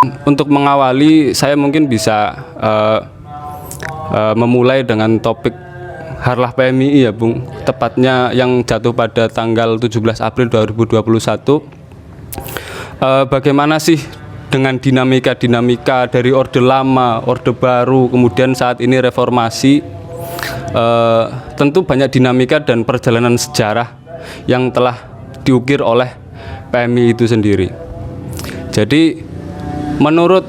Untuk mengawali, saya mungkin bisa memulai dengan topik Harlah PMII ya Bung, tepatnya yang jatuh pada tanggal 17 April 2021. Bagaimana sih dengan dinamika dari Orde Lama, Orde Baru, kemudian saat ini reformasi? Tentu banyak dinamika dan perjalanan sejarah yang telah diukir oleh PMII itu sendiri. Jadi menurut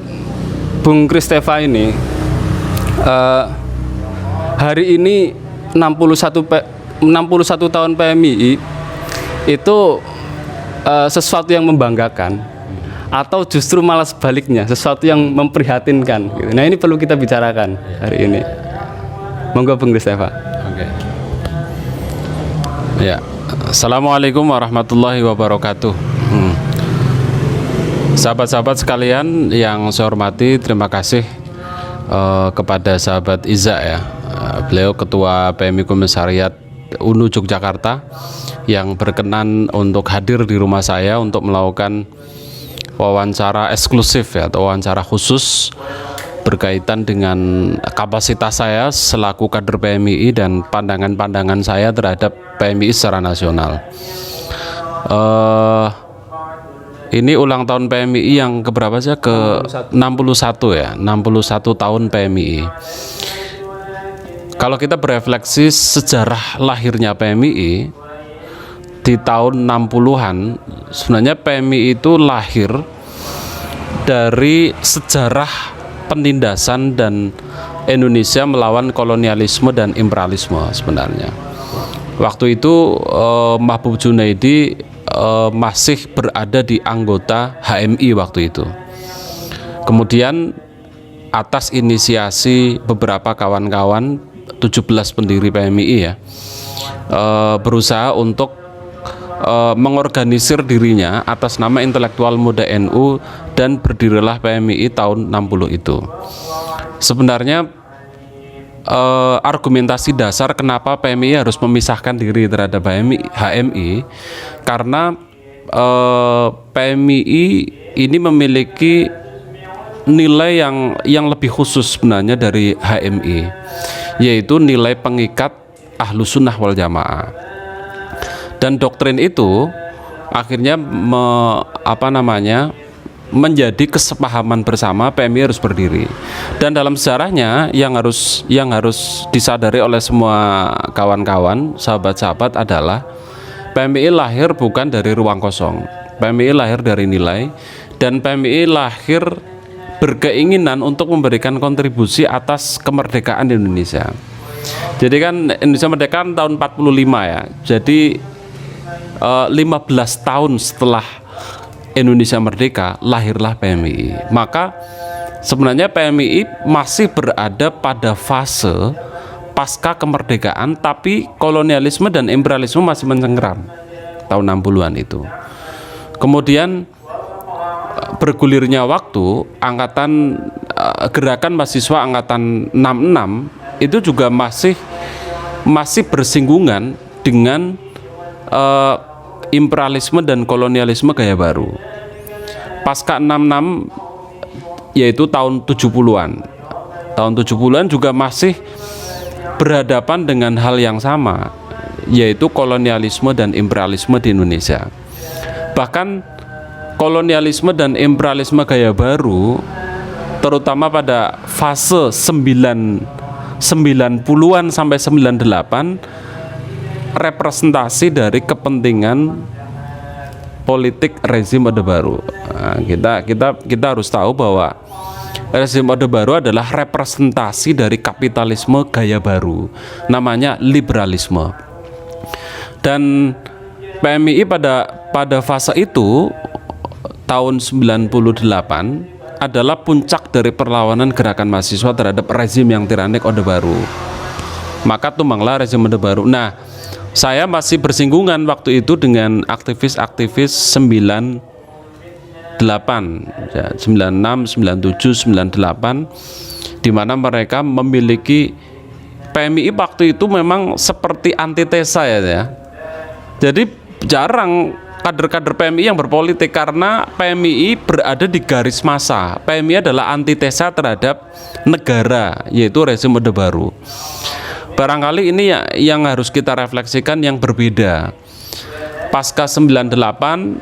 Bung Christopher ini, hari ini 61 tahun PMII itu sesuatu yang membanggakan, atau justru malah sebaliknya, sesuatu yang memprihatinkan gitu. Nah, ini perlu kita bicarakan hari ini. Monggo Bung Christopher. Oke. Ya. Assalamualaikum warahmatullahi wabarakatuh. Sahabat-sahabat sekalian yang saya hormati, terima kasih kepada sahabat Iza ya. Beliau Ketua PMI Komisariat UNU Yogyakarta yang berkenan untuk hadir di rumah saya untuk melakukan wawancara eksklusif ya, atau wawancara khusus berkaitan dengan kapasitas saya selaku kader PMII dan pandangan-pandangan saya terhadap PMII secara nasional. Ini ulang tahun PMII yang keberapa sih? Ke 61 ya, 61 tahun PMII. Kalau kita berefleksi sejarah lahirnya PMII di tahun 60-an, sebenarnya PMII itu lahir dari sejarah penindasan dan Indonesia melawan kolonialisme dan imperialisme sebenarnya. Waktu itu Mahbub Junaidi masih berada di anggota HMI waktu itu. Kemudian atas inisiasi beberapa kawan-kawan 17 pendiri PMII ya, berusaha untuk mengorganisir dirinya atas nama Intelektual Muda NU dan berdirilah PMII tahun 60 itu. Sebenarnya argumentasi dasar kenapa PMII harus memisahkan diri terhadap HMI karena PMII ini memiliki nilai yang lebih khusus sebenarnya dari HMI, yaitu nilai pengikat Ahlus Sunnah wal Jamaah. Dan doktrin itu akhirnya menjadi kesepahaman bersama PMII harus berdiri. Dan dalam sejarahnya yang harus disadari oleh semua kawan-kawan, sahabat-sahabat adalah PMII lahir bukan dari ruang kosong. PMII lahir dari nilai, dan PMII lahir berkeinginan untuk memberikan kontribusi atas kemerdekaan Indonesia. Jadi kan Indonesia merdeka tahun 45 ya. Jadi 15 tahun setelah Indonesia merdeka lahirlah PMII. Maka sebenarnya PMII masih berada pada fase pasca kemerdekaan, tapi kolonialisme dan imperialisme masih mencengkeram tahun 60-an itu. Kemudian bergulirnya waktu, gerakan mahasiswa angkatan 66 itu juga masih bersinggungan dengan imperialisme dan kolonialisme gaya baru. Pasca 66 yaitu tahun 70-an. Tahun 70-an juga masih berhadapan dengan hal yang sama, yaitu kolonialisme dan imperialisme di Indonesia. Bahkan kolonialisme dan imperialisme gaya baru, terutama pada fase 90-an sampai 98, representasi dari kepentingan politik rezim Orde Baru. Nah, kita harus tahu bahwa rezim Orde Baru adalah representasi dari kapitalisme gaya baru, namanya liberalisme. Dan PMII pada fase itu tahun 98 adalah puncak dari perlawanan gerakan mahasiswa terhadap rezim yang tiranik Orde Baru. Maka tumbanglah rezim Orde Baru. Nah, saya masih bersinggungan waktu itu dengan aktivis-aktivis 98, 96, 97, 98, di mana mereka memiliki PMII waktu itu memang seperti antitesa ya. Jadi jarang kader-kader PMI yang berpolitik, karena PMI berada di garis massa. PMI adalah antitesa terhadap negara, yaitu rezim Orde Baru. Barangkali ini yang harus kita refleksikan yang berbeda. Pasca 98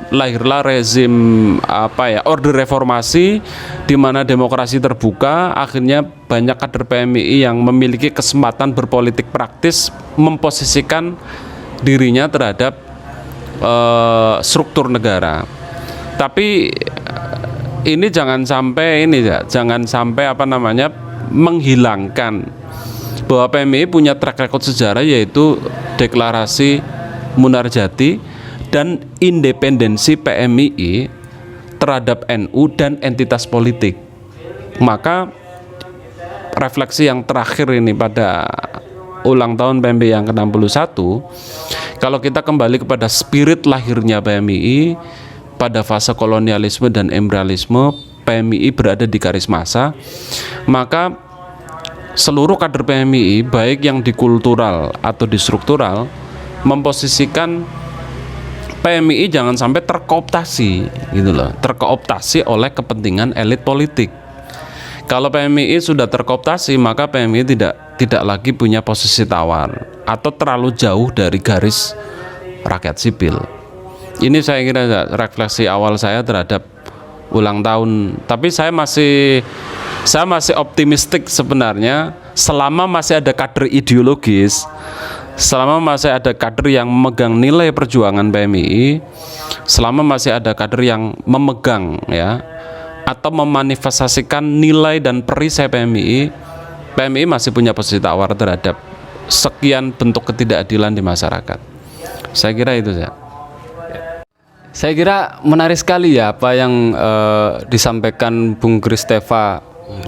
lahirlah rezim Orde Reformasi, di mana demokrasi terbuka. Akhirnya banyak kader PMI yang memiliki kesempatan berpolitik praktis, memposisikan dirinya terhadap struktur negara. Tapi ini jangan sampai menghilangkan bahwa PMI punya track record sejarah, yaitu deklarasi Munarjati dan independensi PMI terhadap NU dan entitas politik. Maka refleksi yang terakhir ini pada ulang tahun PMI yang ke-61, kalau kita kembali kepada spirit lahirnya PMI pada fase kolonialisme dan imperialisme, PMI berada di garis massa, maka seluruh kader PMI baik yang di kultural atau di struktural memposisikan PMI jangan sampai terkooptasi gitu loh, terkooptasi oleh kepentingan elit politik. Kalau PMI sudah terkooptasi, maka PMI tidak lagi punya posisi tawar atau terlalu jauh dari garis rakyat sipil. Ini saya kira refleksi awal saya terhadap ulang tahun. Tapi saya masih optimistik sebenarnya, selama masih ada kader ideologis, selama masih ada kader yang memegang nilai perjuangan PMI, selama masih ada kader yang memegang atau memanifestasikan nilai dan perisai PMI masih punya posisi tawar terhadap sekian bentuk ketidakadilan di masyarakat. Saya kira itu ya. Saya kira menarik sekali ya apa yang disampaikan Bung Kristeva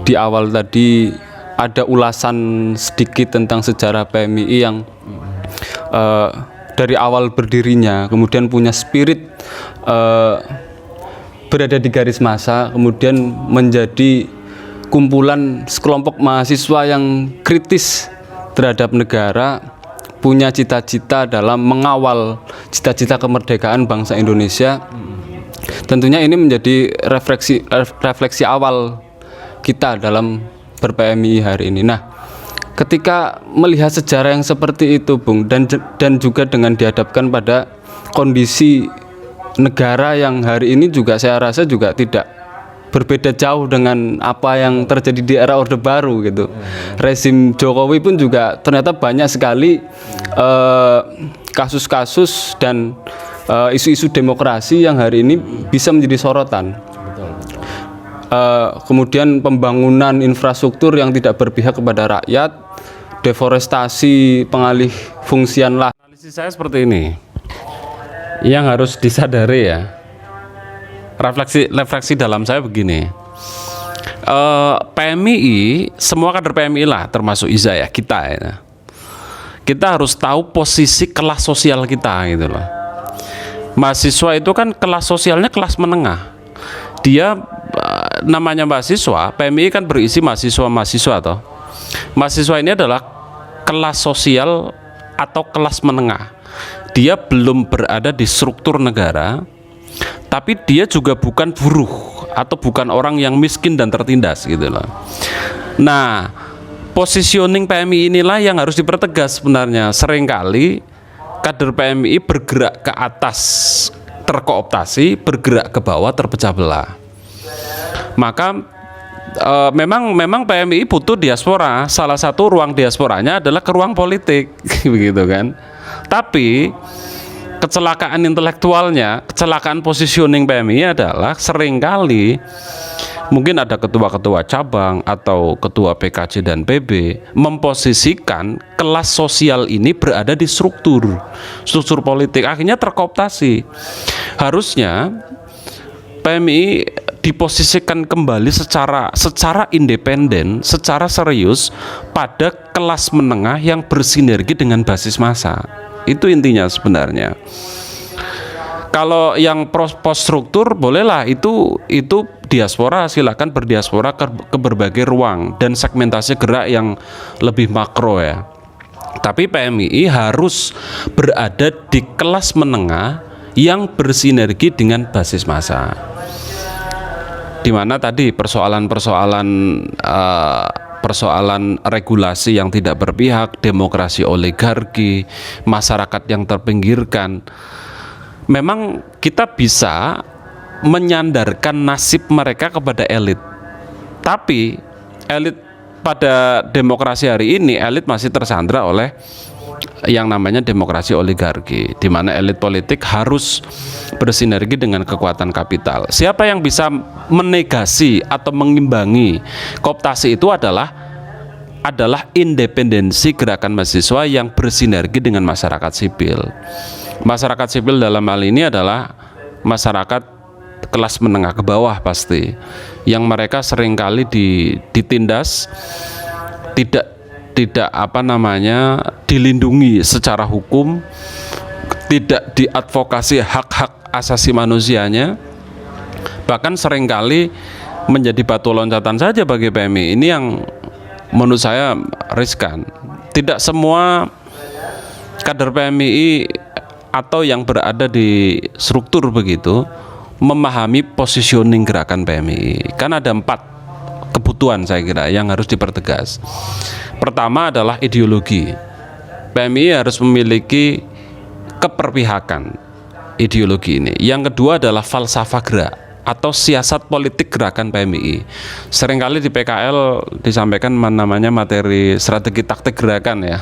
di awal tadi. Ada ulasan sedikit tentang sejarah PMI yang dari awal berdirinya, kemudian punya spirit berada di garis massa, kemudian menjadi kumpulan sekelompok mahasiswa yang kritis terhadap negara, punya cita-cita dalam mengawal cita-cita kemerdekaan bangsa Indonesia. Tentunya ini menjadi refleksi awal kita dalam ber-PMI hari ini. Nah, ketika melihat sejarah yang seperti itu, Bung, dan juga dengan dihadapkan pada kondisi negara yang hari ini juga saya rasa juga tidak berbeda jauh dengan apa yang terjadi di era Orde Baru gitu. Rezim Jokowi pun juga ternyata banyak sekali kasus-kasus dan isu-isu demokrasi yang hari ini bisa menjadi sorotan. Kemudian pembangunan infrastruktur yang tidak berpihak kepada rakyat, deforestasi, pengalih fungsian lahan. Analisis saya seperti ini, yang harus disadari ya, refleksi dalam saya begini, PMI, semua kader PMI lah, termasuk Iza ya, kita harus tahu posisi kelas sosial kita gitu loh. Mahasiswa itu kan kelas sosialnya kelas menengah. Dia namanya mahasiswa, PMI kan berisi mahasiswa toh. Mahasiswa ini adalah kelas sosial atau kelas menengah. Dia belum berada di struktur negara, tapi dia juga bukan buruh atau bukan orang yang miskin dan tertindas gitu loh. Nah, positioning PMI inilah yang harus dipertegas sebenarnya. Seringkali kader PMI bergerak ke atas terkooptasi, bergerak ke bawah terpecah belah. Maka memang PMI butuh diaspora. Salah satu ruang diasporanya adalah ke ruang politik, begitu kan. Tapi kecelakaan intelektualnya, kecelakaan positioning PMI adalah seringkali mungkin ada ketua-ketua cabang atau ketua PKC dan PB memposisikan kelas sosial ini berada di struktur politik, akhirnya terkooptasi. Harusnya PMI diposisikan kembali secara independen, secara serius pada kelas menengah yang bersinergi dengan basis massa. Itu intinya sebenarnya. Kalau yang post struktur bolehlah itu diaspora, silakan berdiaspora ke berbagai ruang dan segmentasi gerak yang lebih makro ya. Tapi PMI harus berada di kelas menengah yang bersinergi dengan basis massa. Di mana tadi persoalan regulasi yang tidak berpihak, demokrasi oligarki, masyarakat yang terpinggirkan. Memang kita bisa menyandarkan nasib mereka kepada elit. Tapi elit pada demokrasi hari ini, elit masih tersandra oleh yang namanya demokrasi oligarki, di mana elit politik harus bersinergi dengan kekuatan kapital. Siapa yang bisa menegasi atau mengimbangi kooptasi itu adalah independensi gerakan mahasiswa yang bersinergi dengan masyarakat sipil. Masyarakat sipil dalam hal ini adalah masyarakat kelas menengah ke bawah pasti, yang mereka seringkali ditindas, tidak dilindungi secara hukum, tidak diadvokasi hak-hak asasi manusianya, bahkan seringkali menjadi batu loncatan saja bagi PMI. Ini yang menurut saya riskan. Tidak semua kader PMI atau yang berada di struktur begitu memahami positioning gerakan PMI. Kan ada 4 kebutuhan saya kira yang harus dipertegas. Pertama adalah ideologi. PMI harus memiliki keperpihakan ideologi ini. Yang kedua adalah falsafah gerak atau siasat politik gerakan PMI. Seringkali di PKL disampaikan namanya materi strategi taktik gerakan ya.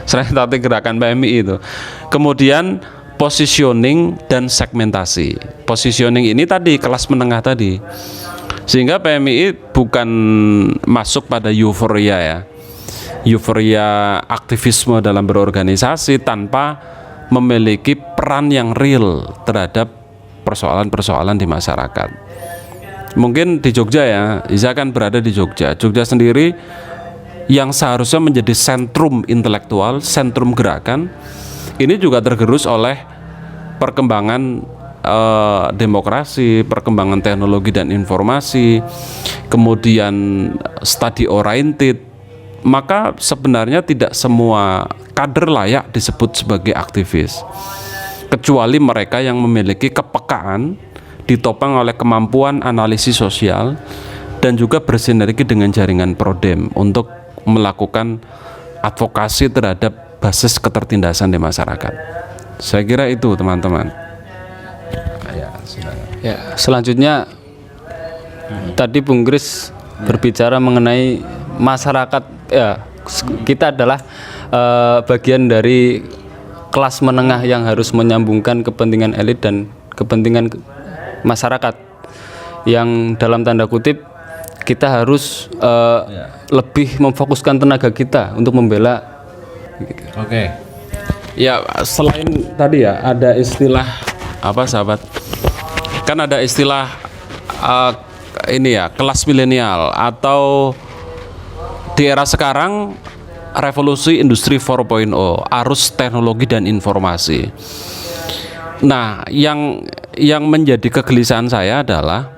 Strategi taktik gerakan PMI itu. Kemudian positioning dan segmentasi. Positioning ini tadi kelas menengah tadi. Sehingga PMI bukan masuk pada euforia ya. Euforia aktivisme dalam berorganisasi tanpa memiliki peran yang real terhadap persoalan-persoalan di masyarakat. Mungkin di Jogja ya, Iza kan berada di Jogja. Jogja sendiri yang seharusnya menjadi sentrum intelektual, sentrum gerakan, ini juga tergerus oleh perkembangan demokrasi, perkembangan teknologi dan informasi, kemudian study oriented. Maka sebenarnya tidak semua kader layak disebut sebagai aktivis, kecuali mereka yang memiliki kepekaan, ditopang oleh kemampuan analisis sosial, dan juga bersinergi dengan jaringan Prodem untuk melakukan advokasi terhadap basis ketertindasan di masyarakat. Saya kira itu teman-teman. Ya, selanjutnya tadi Bung Kris berbicara mengenai masyarakat. Ya, kita adalah bagian dari kelas menengah yang harus menyambungkan kepentingan elit dan kepentingan masyarakat, yang dalam tanda kutip kita harus lebih memfokuskan tenaga kita untuk membela. Oke. Ya, selain tadi ya ada istilah apa sahabat? Kan ada istilah ini ya, kelas milenial, atau di era sekarang revolusi industri 4.0, arus teknologi dan informasi. Nah, yang menjadi kegelisahan saya adalah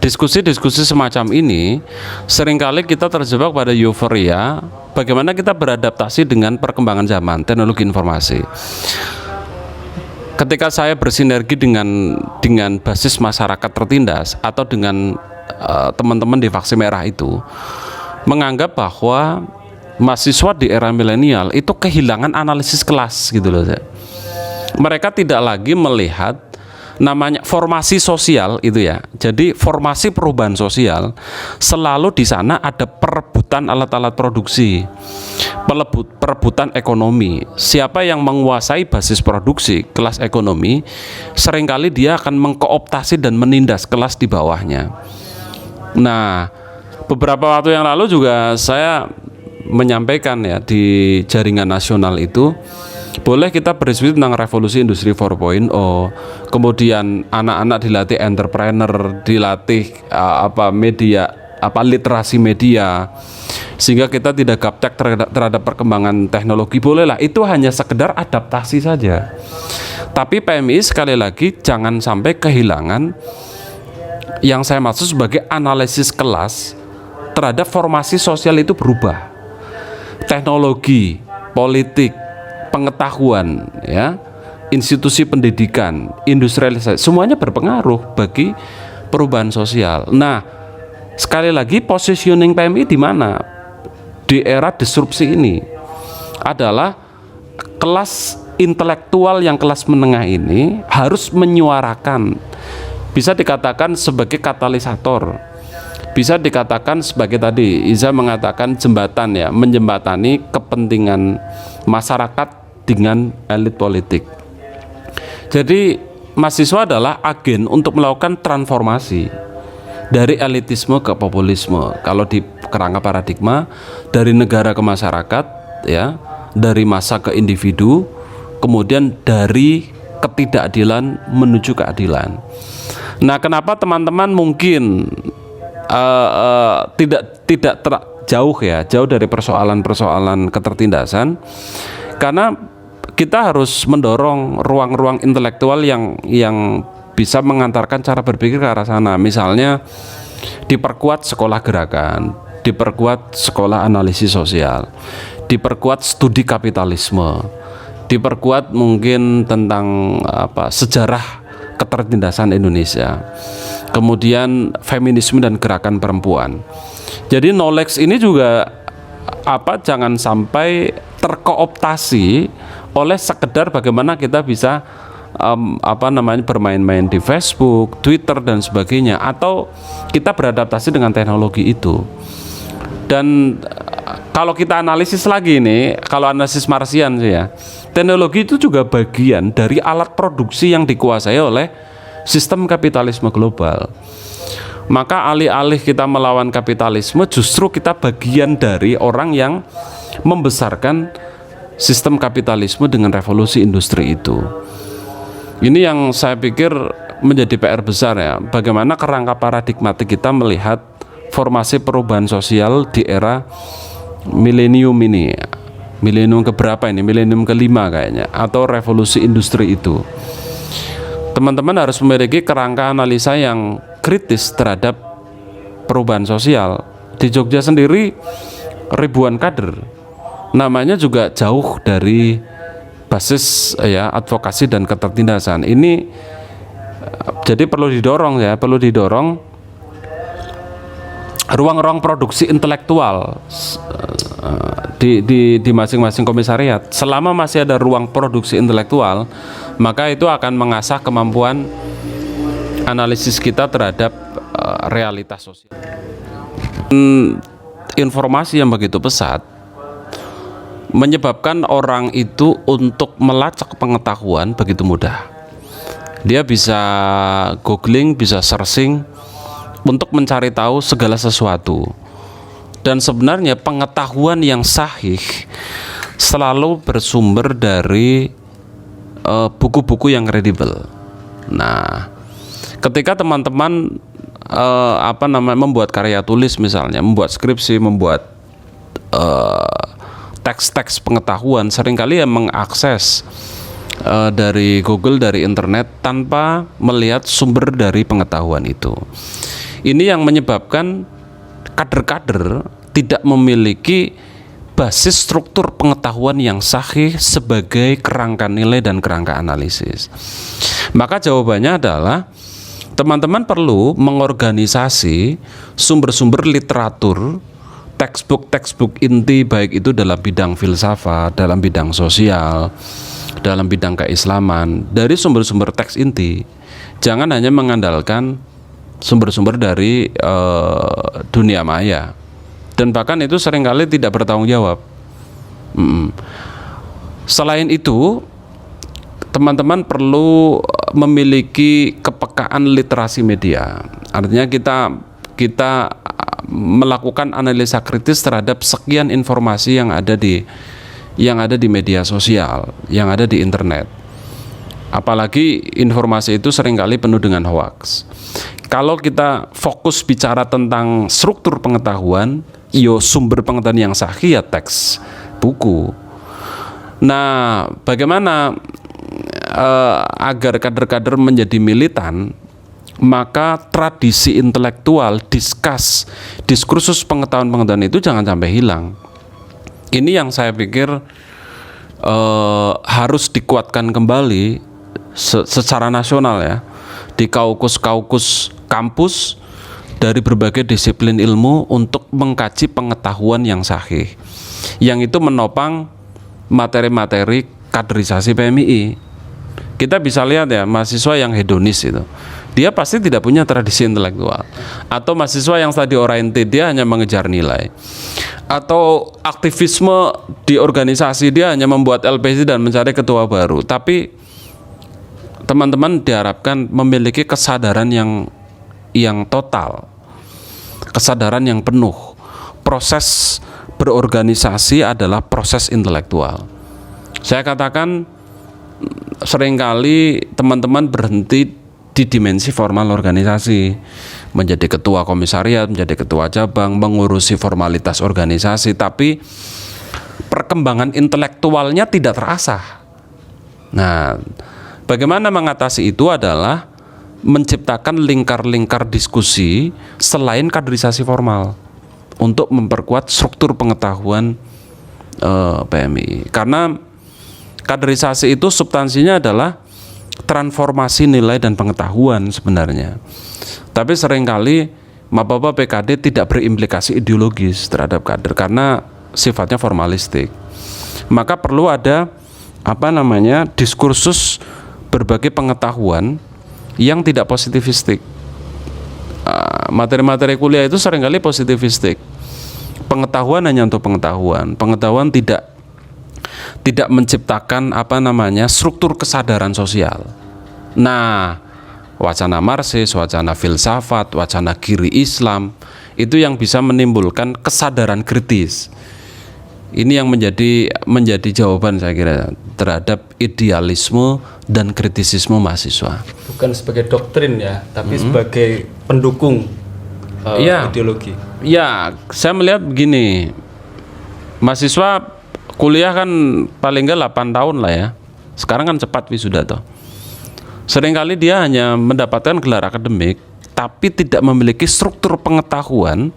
diskusi-diskusi semacam ini seringkali kita terjebak pada euforia bagaimana kita beradaptasi dengan perkembangan zaman teknologi informasi. Ketika saya bersinergi dengan basis masyarakat tertindas atau dengan teman-teman di Faksi Merah itu menganggap bahwa mahasiswa di era milenial itu kehilangan analisis kelas gitu loh. Mereka tidak lagi melihat namanya formasi sosial itu ya. Jadi formasi perubahan sosial selalu di sana ada perebutan alat-alat produksi, perebutan ekonomi. Siapa yang menguasai basis produksi, kelas ekonomi, seringkali dia akan mengkooptasi dan menindas kelas di bawahnya. Nah, beberapa waktu yang lalu juga saya menyampaikan ya di jaringan nasional itu, boleh kita berdiskusi tentang revolusi industri 4.0, kemudian anak-anak dilatih entrepreneur, dilatih literasi media, sehingga kita tidak gaptek terhadap perkembangan teknologi. Bolehlah, itu hanya sekedar adaptasi saja. Tapi PMI sekali lagi jangan sampai kehilangan yang saya maksud sebagai analisis kelas terhadap formasi sosial itu berubah. Teknologi, politik, pengetahuan ya institusi pendidikan, industrialisasi, semuanya berpengaruh bagi perubahan sosial. Nah, sekali lagi positioning PMI di mana? Di era disrupsi ini adalah kelas intelektual yang kelas menengah ini harus menyuarakan, bisa dikatakan sebagai katalisator, bisa dikatakan sebagai tadi Iza mengatakan jembatan ya, menjembatani kepentingan masyarakat dengan elit politik. Jadi mahasiswa adalah agen untuk melakukan transformasi dari elitisme ke populisme. Kalau di kerangka paradigma dari negara ke masyarakat ya, dari massa ke individu, kemudian dari ketidakadilan menuju keadilan. Nah, kenapa teman-teman mungkin tidak jauh dari persoalan ketertindasan? Karena kita harus mendorong ruang-ruang intelektual yang bisa mengantarkan cara berpikir ke arah sana. Misalnya diperkuat sekolah gerakan, diperkuat sekolah analisis sosial, diperkuat studi kapitalisme, diperkuat mungkin tentang sejarah ketertindasan Indonesia, kemudian feminisme dan gerakan perempuan. Jadi knowledge ini juga jangan sampai terkooptasi oleh sekedar bagaimana kita bisa bermain-main di Facebook, Twitter dan sebagainya, atau kita beradaptasi dengan teknologi itu. Dan kalau kita analisis lagi nih, kalau analisis Marsian sih ya, teknologi itu juga bagian dari alat produksi yang dikuasai oleh sistem kapitalisme global. Maka alih-alih kita melawan kapitalisme, justru kita bagian dari orang yang membesarkan sistem kapitalisme dengan revolusi industri itu. Ini yang saya pikir menjadi PR besar ya, bagaimana kerangka paradigmatik kita melihat formasi perubahan sosial di era milenium ini. Milenium keberapa ini? Milenium kelima kayaknya, atau revolusi industri itu. Teman-teman harus memiliki kerangka analisa yang kritis terhadap perubahan sosial. Di Jogja sendiri ribuan kader, namanya juga jauh dari basis ya advokasi dan ketertindasan. Ini jadi perlu didorong ruang-ruang produksi intelektual di masing-masing komisariat. Selama masih ada ruang produksi intelektual, maka itu akan mengasah kemampuan analisis kita terhadap realitas sosial. Informasi yang begitu pesat menyebabkan orang itu untuk melacak pengetahuan begitu mudah. Dia bisa googling, bisa searching untuk mencari tahu segala sesuatu. Dan sebenarnya pengetahuan yang sahih selalu bersumber dari buku-buku yang kredibel. Nah, ketika teman-teman membuat karya tulis misalnya, membuat skripsi, membuat teks-teks pengetahuan, seringkali yang mengakses dari Google, dari internet tanpa melihat sumber dari pengetahuan itu. Ini yang menyebabkan kader-kader tidak memiliki basis struktur pengetahuan yang sahih sebagai kerangka nilai dan kerangka analisis. Maka jawabannya adalah teman-teman perlu mengorganisasi sumber-sumber literatur, textbook inti, baik itu dalam bidang filsafat, dalam bidang sosial, dalam bidang keislaman, dari sumber-sumber teks inti. Jangan hanya mengandalkan sumber-sumber dari dunia maya, dan bahkan itu seringkali tidak bertanggung jawab. Selain itu, teman-teman perlu memiliki kepekaan literasi media. Artinya kita melakukan analisa kritis terhadap sekian informasi yang ada di media sosial, yang ada di internet. Apalagi informasi itu seringkali penuh dengan hoaks. Kalau kita fokus bicara tentang struktur pengetahuan, sumber pengetahuan yang sahih ya teks, buku. Nah, bagaimana agar kader-kader menjadi militan? Maka tradisi intelektual, diskursus pengetahuan itu jangan sampai hilang. Ini yang saya pikir harus dikuatkan kembali secara nasional ya, di kaukus-kaukus kampus dari berbagai disiplin ilmu untuk mengkaji pengetahuan yang sahih, yang itu menopang materi-materi kaderisasi PMII. Kita bisa lihat ya, mahasiswa yang hedonis itu, dia pasti tidak punya tradisi intelektual. Atau mahasiswa yang study oriented, dia hanya mengejar nilai. Atau aktivisme di organisasi, dia hanya membuat LPC dan mencari ketua baru. Tapi teman-teman diharapkan memiliki kesadaran yang total, kesadaran yang penuh. Proses berorganisasi adalah proses intelektual. Saya katakan seringkali teman-teman berhenti di dimensi formal organisasi, menjadi ketua komisariat, menjadi ketua cabang, mengurusi formalitas organisasi, tapi perkembangan intelektualnya tidak terasah. Nah, bagaimana mengatasi itu adalah menciptakan lingkar-lingkar diskusi selain kaderisasi formal untuk memperkuat struktur pengetahuan PMI. Karena kaderisasi itu substansinya adalah transformasi nilai dan pengetahuan sebenarnya. Tapi seringkali Mapapa PKD tidak berimplikasi ideologis terhadap kader karena sifatnya formalistik. Maka perlu ada diskursus berbagai pengetahuan yang tidak positivistik. Materi-materi kuliah itu seringkali positivistik. Pengetahuan hanya untuk pengetahuan. Pengetahuan tidak menciptakan struktur kesadaran sosial. Nah, wacana Marxis, wacana filsafat, wacana kiri Islam itu yang bisa menimbulkan kesadaran kritis. Ini yang menjadi jawaban saya kira terhadap idealisme dan kritisisme mahasiswa. Bukan sebagai doktrin ya, tapi sebagai pendukung ideologi. Ya, saya melihat begini, mahasiswa kuliah kan paling nggak 8 tahun lah ya. Sekarang kan cepat wisuda toh. Seringkali dia hanya mendapatkan gelar akademik, tapi tidak memiliki struktur pengetahuan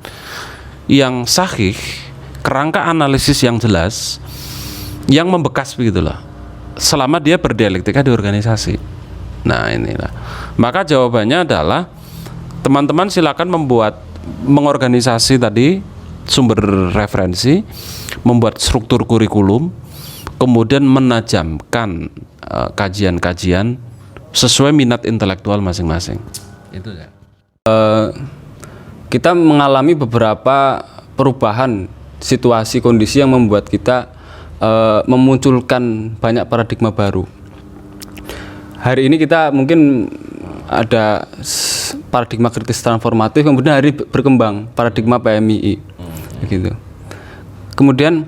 yang sahih, kerangka analisis yang jelas, yang membekas begitulah, selama dia berdialektika di organisasi. Nah inilah. Maka jawabannya adalah teman-teman silakan mengorganisasi tadi sumber referensi, membuat struktur kurikulum, kemudian menajamkan kajian-kajian sesuai minat intelektual masing-masing. Itu ya. Kita mengalami beberapa perubahan situasi kondisi yang membuat kita memunculkan banyak paradigma baru. Hari ini kita mungkin ada paradigma kritis transformatif, kemudian hari berkembang paradigma PMII, gitu. Kemudian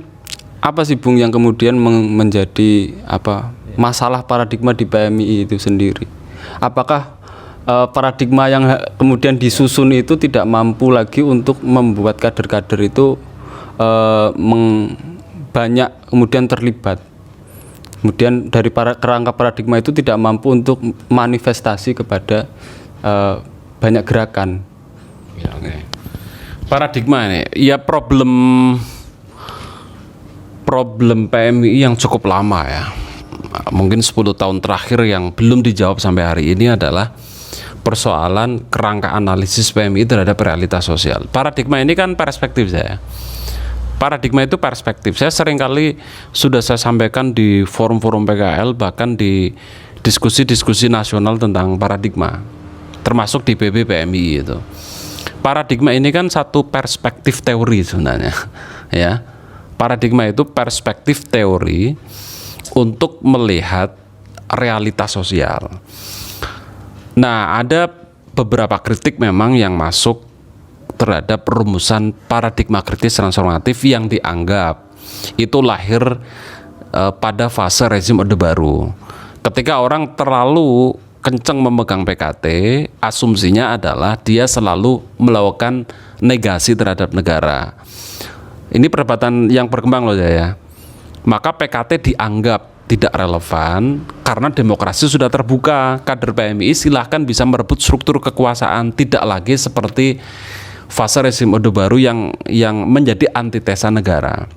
apa sih Bung yang kemudian menjadi masalah paradigma di PMII itu sendiri? Apakah paradigma yang kemudian disusun itu tidak mampu lagi untuk membuat kader-kader itu banyak kemudian terlibat? Kemudian dari kerangka paradigma itu tidak mampu untuk manifestasi kepada banyak gerakan. Ya, okay. Paradigma ini ya problem PMI yang cukup lama ya. Mungkin 10 tahun terakhir yang belum dijawab sampai hari ini adalah persoalan kerangka analisis PMI terhadap realitas sosial. Paradigma ini kan perspektif saya. Paradigma itu perspektif. Saya seringkali sudah saya sampaikan di forum-forum PKL, bahkan di diskusi-diskusi nasional tentang paradigma, termasuk di PB PMI itu. Paradigma ini kan satu perspektif teori sebenarnya, ya. Paradigma itu perspektif teori untuk melihat realitas sosial. Nah, ada beberapa kritik memang yang masuk terhadap rumusan paradigma kritis transformatif yang dianggap itu lahir pada fase rezim Orde Baru. Ketika orang terlalu kencang memegang PKT, asumsinya adalah dia selalu melakukan negasi terhadap negara. Ini perdebatan yang berkembang loh ya. Maka PKT dianggap tidak relevan karena demokrasi sudah terbuka. Kader PMI silahkan bisa merebut struktur kekuasaan, tidak lagi seperti fase rezim Orde Baru yang menjadi antitesa negara.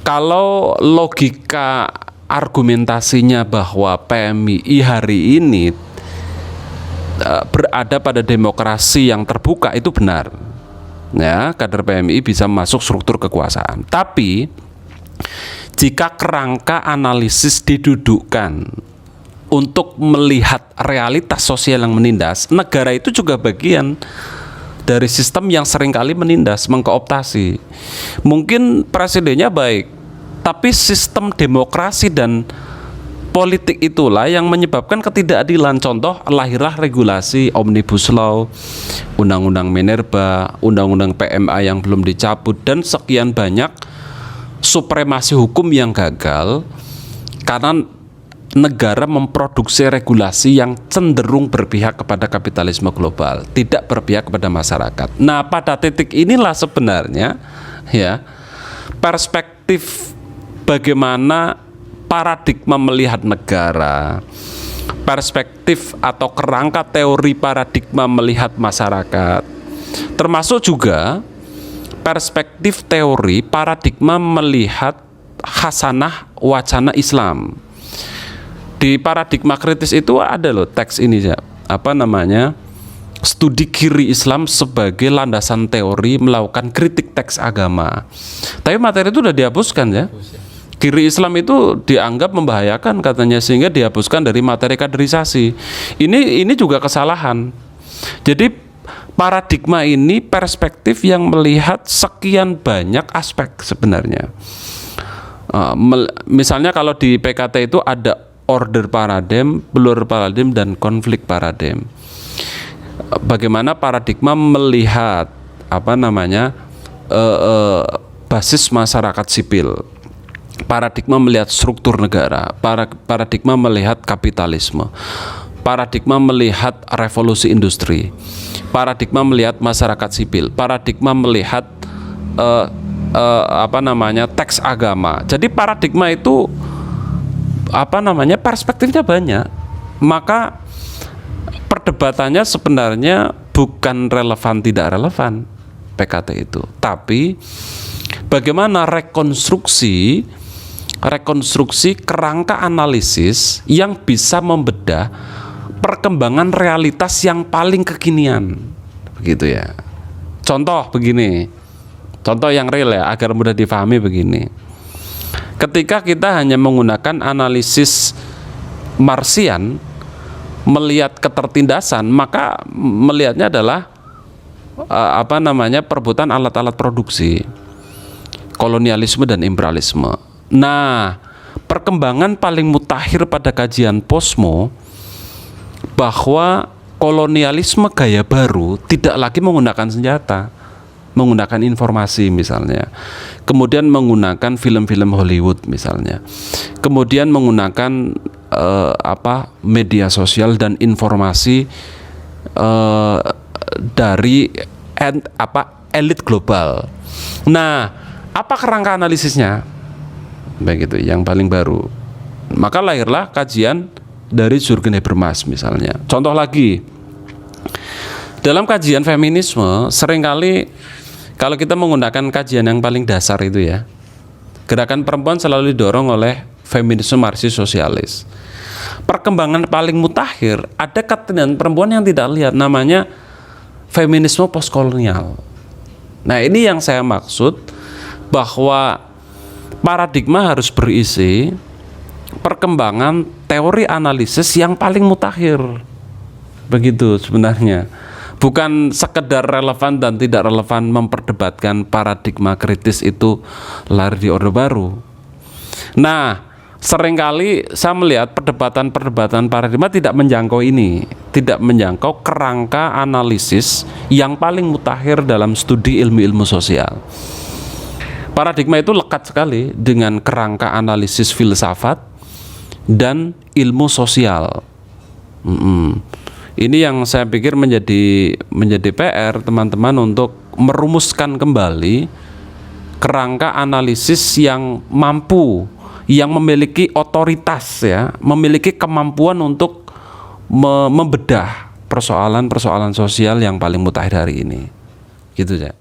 kalau logika argumentasinya bahwa PMII hari ini berada pada demokrasi yang terbuka itu benar. Ya, kader PMII bisa masuk struktur kekuasaan. Tapi jika kerangka analisis didudukkan untuk melihat realitas sosial yang menindas, negara itu juga bagian dari sistem yang seringkali menindas, mengkooptasi. Mungkin presidennya baik, tapi sistem demokrasi dan politik itulah yang menyebabkan ketidakadilan. Contoh, lahirlah regulasi Omnibus Law, Undang-Undang Minerba, Undang-Undang PMA yang belum dicabut, dan sekian banyak supremasi hukum yang gagal karena negara memproduksi regulasi yang cenderung berpihak kepada kapitalisme global, tidak berpihak kepada masyarakat. Nah, pada titik inilah sebenarnya ya perspektif bagaimana paradigma melihat negara, perspektif atau kerangka teori paradigma melihat masyarakat, termasuk juga perspektif teori paradigma melihat khasanah wacana Islam. Di paradigma kritis itu ada loh teks ini ya, studi kiri Islam sebagai landasan teori melakukan kritik teks agama. Tapi materi itu udah dihapuskan ya. Kiri Islam itu dianggap membahayakan katanya, sehingga dihapuskan dari materi kaderisasi. Ini juga kesalahan. Jadi paradigma ini perspektif yang melihat sekian banyak aspek sebenarnya. Misalnya kalau di PKT itu ada order paradigm, plural paradigm, dan konflik paradigm. Bagaimana paradigma melihat basis masyarakat sipil, paradigma melihat struktur negara, paradigma melihat kapitalisme, paradigma melihat revolusi industri, paradigma melihat masyarakat sipil, paradigma melihat teks agama. Jadi paradigma itu perspektifnya banyak. Maka perdebatannya sebenarnya bukan relevan tidak relevan PKT itu, tapi bagaimana rekonstruksi kerangka analisis yang bisa membedah perkembangan realitas yang paling kekinian, begitu ya. Contoh begini, contoh yang real ya, agar mudah difahami begini. Ketika kita hanya menggunakan analisis Marsian melihat ketertindasan, maka melihatnya adalah perebutan alat-alat produksi, kolonialisme dan imperialisme. Nah, perkembangan paling mutakhir pada kajian Posmo bahwa kolonialisme gaya baru tidak lagi menggunakan senjata, menggunakan informasi misalnya, kemudian menggunakan film-film Hollywood misalnya, kemudian menggunakan media sosial dan informasi dari elit global. Nah, apa kerangka analisisnya? Begitu, yang paling baru. Maka lahirlah kajian dari Jürgen Habermas misalnya. Contoh lagi, dalam kajian feminisme seringkali kalau kita menggunakan kajian yang paling dasar itu ya, gerakan perempuan selalu didorong oleh feminisme marxis sosialis. Perkembangan paling mutakhir ada ketindakan perempuan yang tidak lihat, namanya feminisme postkolonial. Nah, ini yang saya maksud, bahwa paradigma harus berisi perkembangan teori analisis yang paling mutakhir. Begitu sebenarnya. Bukan sekedar relevan dan tidak relevan memperdebatkan paradigma kritis itu lahir di Orde Baru. Nah, seringkali saya melihat perdebatan paradigma tidak menjangkau ini, tidak menjangkau kerangka analisis yang paling mutakhir dalam studi ilmu-ilmu sosial. Paradigma itu lekat sekali dengan kerangka analisis filsafat dan ilmu sosial. Ini yang saya pikir menjadi PR teman-teman untuk merumuskan kembali kerangka analisis yang mampu, yang memiliki otoritas ya, memiliki kemampuan untuk membedah persoalan-persoalan sosial yang paling mutakhir hari ini. Gitu ya.